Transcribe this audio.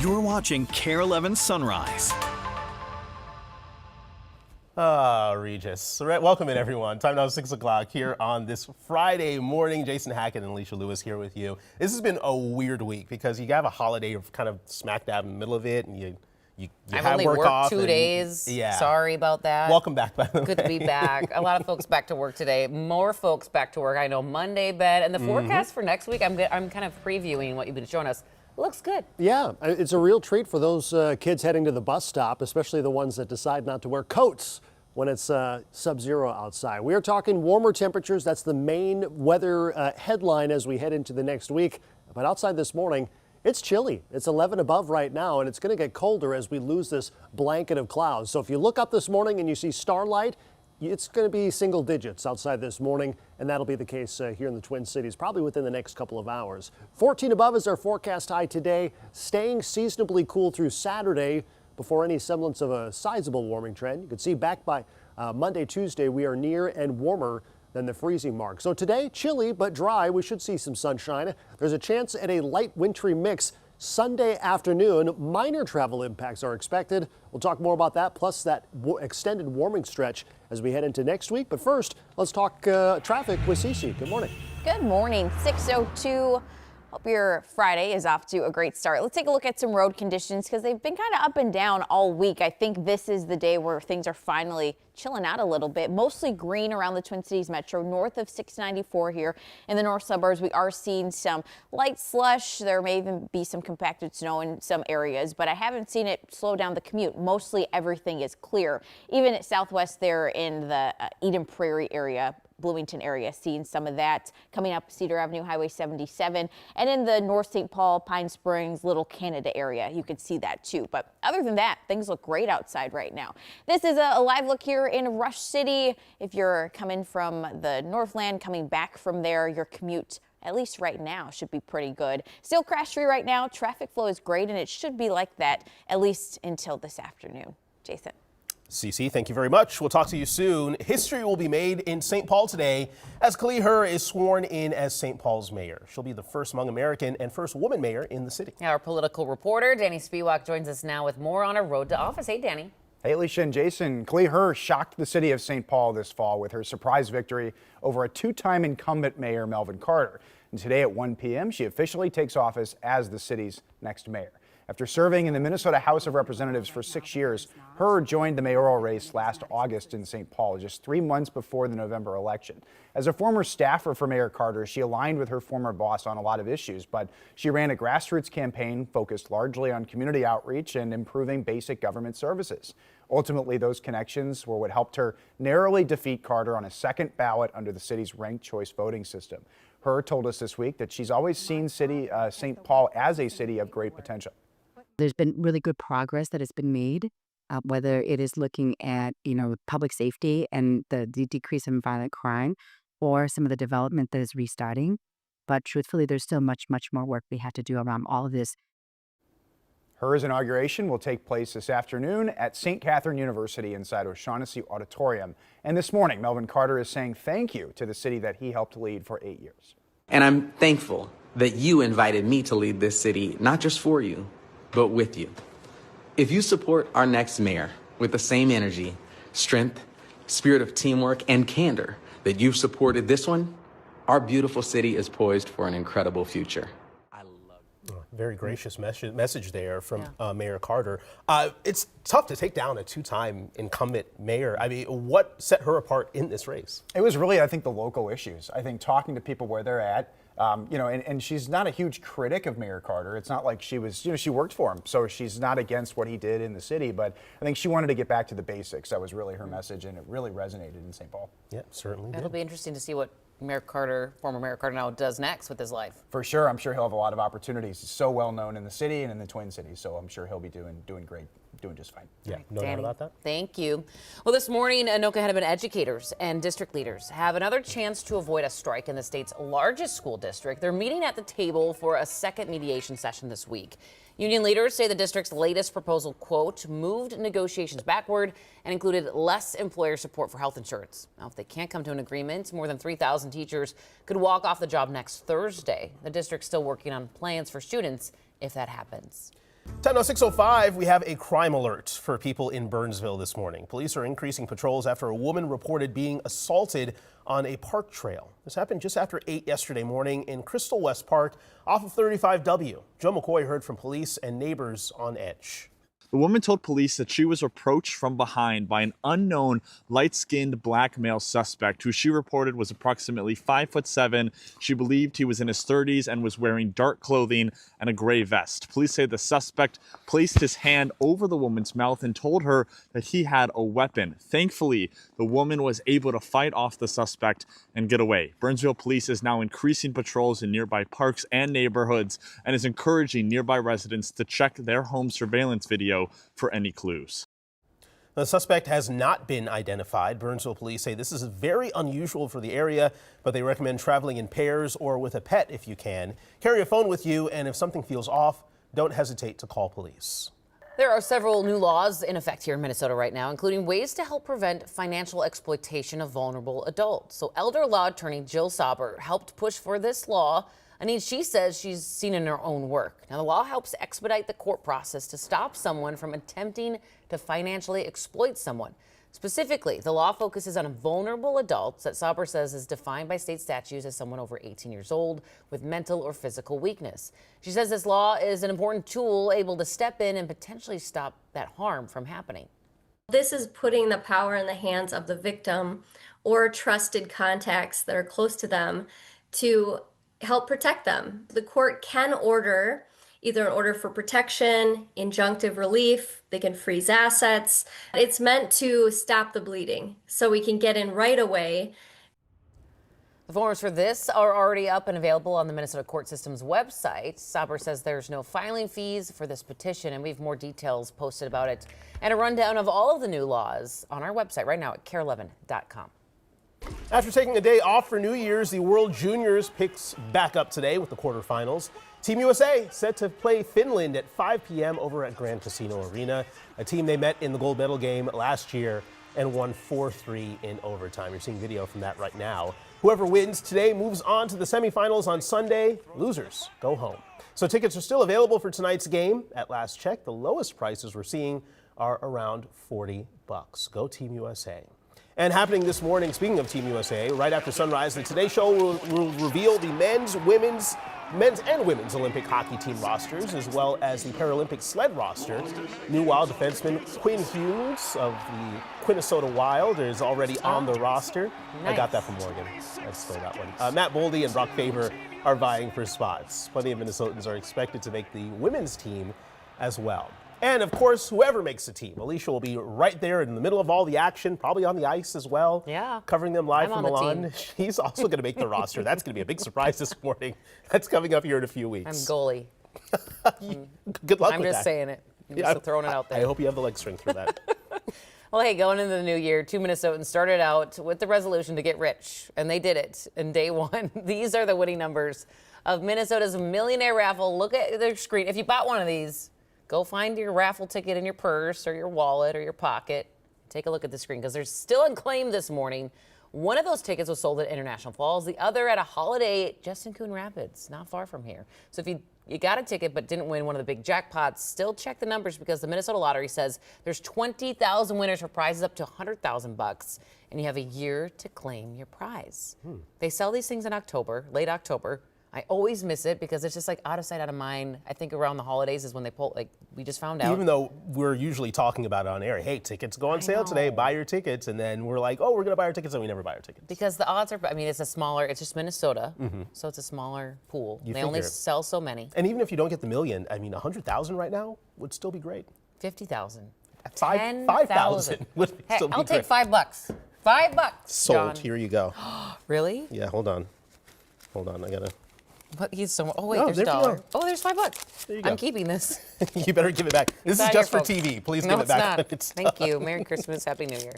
You're watching KARE 11 Sunrise. Regis. Welcome in, everyone. Time now 6 o'clock here on this Friday morning. Jason Hackett and Alicia Lewis here with you. This has been a weird week because you have a holiday of kind of smack dab in the middle of it, and you I've have only work worked off. 2 days. Yeah. Sorry about that. Welcome back, by the way. Good to be back. A lot of folks back to work today. More folks back to work. I know Monday, Ben. And the forecast for next week, I'm kind of previewing what you've been showing us. Looks good. Yeah, it's a real treat for those kids heading to the bus stop, especially the ones that decide not to wear coats when it's sub-zero outside. We are talking warmer temperatures. That's the main weather headline as we head into the next week. But outside this morning, it's chilly. It's 11 above right now, and it's going to get colder as we lose this blanket of clouds. So if you look up this morning and you see starlight, it's going to be single digits outside this morning, and that'll be the case here in the Twin Cities, probably within the next couple of hours. 14 above is our forecast high today, staying seasonably cool through Saturday before any semblance of a sizable warming trend. You can see back by Monday, Tuesday, we are near and warmer than the freezing mark. So today, chilly but dry. We should see some sunshine. There's a chance at a light wintry mix Sunday afternoon. Minor travel impacts are expected. We'll talk more about that, plus that extended warming stretch as we head into next week. But first, let's talk traffic with Cece. Good morning. Good morning. 6:02. Hope your Friday is off to a great start. Let's take a look at some road conditions because they've been kind of up and down all week. I think this is the day where things are finally chilling out a little bit. Mostly green around the Twin Cities Metro, north of 694 here in the north suburbs. We are seeing some light slush. There may even be some compacted snow in some areas, but I haven't seen it slow down the commute. Mostly everything is clear. Even at Southwest there in the Eden Prairie area, Bloomington area, seeing some of that coming up Cedar Avenue, Highway 77, and in the North St. Paul, Pine Springs, Little Canada area, you can see that too. But other than that, things look great outside right now. This is a live look here in Rush City. If you're coming from the Northland, coming back from there, your commute, at least right now, should be pretty good. Still crash free right now. Traffic flow is great, and it should be like that at least until this afternoon. Jason. Cece, thank you very much. We'll talk to you soon. History will be made in St. Paul today as Kali Herr is sworn in as St. Paul's mayor. She'll be the first Hmong American and first woman mayor in the city. Our political reporter, Danny Spiewak, joins us now with more on her road to office. Hey, Danny. Hey, Alicia and Jason. Kali Herr shocked the city of St. Paul this fall with her surprise victory over a two-time incumbent mayor, Melvin Carter. And today at 1 p.m., she officially takes office as the city's next mayor. After serving in the Minnesota House of Representatives for 6 years, Herr joined the mayoral race last August in St. Paul, just 3 months before the November election. As a former staffer for Mayor Carter, she aligned with her former boss on a lot of issues, but she ran a grassroots campaign focused largely on community outreach and improving basic government services. Ultimately, those connections were what helped her narrowly defeat Carter on a second ballot under the city's ranked choice voting system. Herr told us this week that she's always seen St. Paul as a city of great potential. There's been really good progress that has been made, whether it is looking at, public safety and the decrease in violent crime or some of the development that is restarting. But truthfully, there's still much, much more work we have to do around all of this. Herr's inauguration will take place this afternoon at St. Catherine University inside O'Shaughnessy Auditorium. And this morning, Melvin Carter is saying thank you to the city that he helped lead for 8 years. And I'm thankful that you invited me to lead this city, not just for you, but with you. If you support our next mayor with the same energy, strength, spirit of teamwork, and candor that you've supported this one, our beautiful city is poised for an incredible future. I love it. Very gracious message there from Mayor Carter. It's tough to take down a two-time incumbent mayor. I mean, what set her apart in this race? It was really, I think, the local issues. I think talking to people where they're at, and she's not a huge critic of Mayor Carter. It's not like she was, she worked for him, so she's not against what he did in the city, but I think she wanted to get back to the basics. That was really her message, and it really resonated in St. Paul. Yeah, certainly It'll be interesting to see what Mayor Carter, former Mayor Carter now, does next with his life. For sure. I'm sure he'll have a lot of opportunities. He's so well known in the city and in the Twin Cities, so I'm sure he'll be doing great, doing just fine. Yeah, no doubt about that. Thank you. Well, this morning, Anoka Hennepin educators and district leaders have another chance to avoid a strike in the state's largest school district. They're meeting at the table for a second mediation session this week. Union leaders say the district's latest proposal, quote, moved negotiations backward and included less employer support for health insurance. Now, if they can't come to an agreement, more than 3,000 teachers could walk off the job next Thursday. The district's still working on plans for students if that happens. Time now 6:05, we have a crime alert for people in Burnsville this morning. Police are increasing patrols after a woman reported being assaulted on a park trail. This happened just after 8 yesterday morning in Crystal West Park off of 35W. Joe McCoy heard from police and neighbors on edge. The woman told police that she was approached from behind by an unknown light-skinned black male suspect who she reported was approximately 5'7". She believed he was in his 30s and was wearing dark clothing and a gray vest. Police say the suspect placed his hand over the woman's mouth and told her that he had a weapon. Thankfully, the woman was able to fight off the suspect and get away. Burnsville police is now increasing patrols in nearby parks and neighborhoods and is encouraging nearby residents to check their home surveillance video for any clues. The suspect has not been identified. Burnsville police say this is very unusual for the area, but they recommend traveling in pairs or with a pet if you can. Carry a phone with you, and if something feels off, don't hesitate to call police. There are several new laws in effect here in Minnesota right now, including ways to help prevent financial exploitation of vulnerable adults. So elder law attorney Jill Sauber helped push for this law, a need she says she's seen in her own work. Now, the law helps expedite the court process to stop someone from attempting to financially exploit someone. Specifically, the law focuses on vulnerable adults that Sauber says is defined by state statutes as someone over 18 years old with mental or physical weakness. She says this law is an important tool able to step in and potentially stop that harm from happening. This is putting the power in the hands of the victim or trusted contacts that are close to them to help protect them. The court can order either an order for protection, injunctive relief, they can freeze assets. It's meant to stop the bleeding so we can get in right away. The forms for this are already up and available on the Minnesota Court System's website. Sauber says there's no filing fees for this petition, and we have more details posted about it and a rundown of all of the new laws on our website right now at KARE11.com. After taking a day off for New Year's, the World Juniors picks back up today with the quarterfinals. Team USA set to play Finland at 5 p.m. over at Grand Casino Arena, a team they met in the gold medal game last year and won 4-3 in overtime. You're seeing video from that right now. Whoever wins today moves on to the semifinals on Sunday. Losers go home. So tickets are still available for tonight's game. At last check, the lowest prices we're seeing are around $40. Go Team USA. And happening this morning, speaking of Team USA, right after sunrise, the Today Show will reveal the men's and women's Olympic hockey team rosters, as well as the Paralympic sled roster. New Wild defenseman Quinn Hughes of the Minnesota Wild is already on the roster. Nice. I got that from Morgan. I stole that one. Matt Boldy and Brock Faber are vying for spots. Plenty of Minnesotans are expected to make the women's team as well. And, of course, whoever makes the team, Alicia will be right there in the middle of all the action, probably on the ice as well. Yeah. Covering them live from Milan. She's also going to make the roster. That's going to be a big surprise this morning. That's coming up here in a few weeks. I'm goalie. Good luck with that. I'm just saying it. I'm just throwing it out there. I hope you have the leg strength for that. Well, hey, going into the new year, two Minnesotans started out with the resolution to get rich, and they did it in day one. These are the winning numbers of Minnesota's Millionaire Raffle. Look at their screen. If you bought one of these, go find your raffle ticket in your purse or your wallet or your pocket. Take a look at the screen because there's still a claim this morning. One of those tickets was sold at International Falls, the other at a holiday just in Coon Rapids, not far from here. So if you got a ticket but didn't win one of the big jackpots, still check the numbers because the Minnesota Lottery says there's 20,000 winners for prizes up to $100,000, and you have a year to claim your prize. They sell these things in October, late October. I always miss it because it's just like out of sight, out of mind. I think around the holidays is when they pull, like we just found out. Even though we're usually talking about it on air, hey, tickets go on sale today, buy your tickets. And then we're like, oh, we're going to buy our tickets, and we never buy our tickets. Because the odds are, I mean, it's just Minnesota, so it's a smaller pool. They only sell so many. And even if you don't get the million, I mean, 100,000 right now would still be great. 50,000. 5,000 would still be great. I'll take $5. $5. Sold. John. Here you go. Really? Yeah, hold on. I got to. But he's so. Oh wait, there's $1. Oh, there's $5. There you go. I'm keeping this. You better give it back. This is just for TV. Please give it back. No, it's not. Thank you. Merry Christmas. Happy New Year.